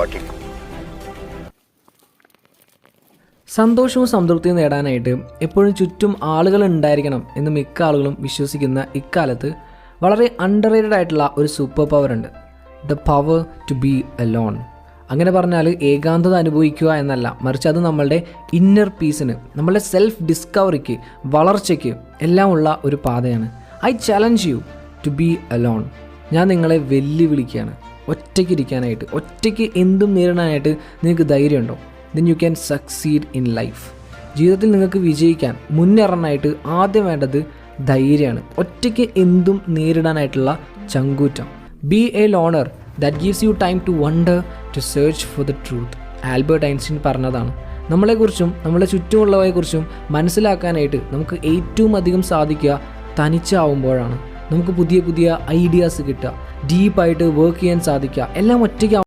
बाकी। സന്തോഷവും സംതൃപ്തിയും നേടാനായിട്ട് എപ്പോഴും ചുറ്റും ആളുകൾ ഉണ്ടായിരിക്കണം എന്ന് മിക്ക ആളുകളും വിശ്വസിക്കുന്ന ഇക്കാലത്ത് വളരെ അണ്ടർ റേറ്റഡ് ആയിട്ടുള്ള ഒരു സൂപ്പർ പവർ ഉണ്ട്, the power to be alone. അങ്ങനെ പറഞ്ഞാൽ ഏകാന്തത അനുഭവിക്കുക എന്നല്ല, മറിച്ച് അത് നമ്മളുടെ ഇന്നർ പീസിന്, നമ്മളുടെ സെൽഫ് ഡിസ്കവറിക്ക്, വളർച്ചയ്ക്ക് എല്ലാം ഉള്ള ഒരു പാതയാണ്. I challenge you to be alone. ഞാൻ നിങ്ങളെ വെല്ലുവിളിക്കുകയാണ് ഒറ്റയ്ക്ക് ഇരിക്കാനായിട്ട്. ഒറ്റയ്ക്ക് എന്തും നേരിടാനായിട്ട് നിങ്ങൾക്ക് ധൈര്യമുണ്ടോ? Then you can succeed in life. ജീവിതത്തിൽ നിങ്ങൾക്ക് വിജയിക്കാൻ മുന്നേറാനായിട്ട് ആദ്യം വേണ്ടത് ധൈര്യമാണ്. ഒറ്റയ്ക്ക് എന്തും നേരിടാനായിട്ടുള്ള ചങ്കൂറ്റം. Be a loner that gives you time to wonder, to search for the truth. Albert Einstein പറഞ്ഞതാണ്. നമ്മളെക്കുറിച്ചും നമ്മളെ ചുറ്റുമുള്ളവയെക്കുറിച്ചും മനസ്സിലാക്കാനായിട്ട് നമുക്ക് ഏറ്റവും അധികം സാധിക്കുക തനിച്ചാവുമ്പോഴാണ്. നമുക്ക് പുതിയ പുതിയ ഐഡിയാസ് കിട്ടുക, ഡീപ്പായിട്ട് വർക്ക് ചെയ്യാൻ സാധിക്കുക, എല്ലാം ഒറ്റയ്ക്ക്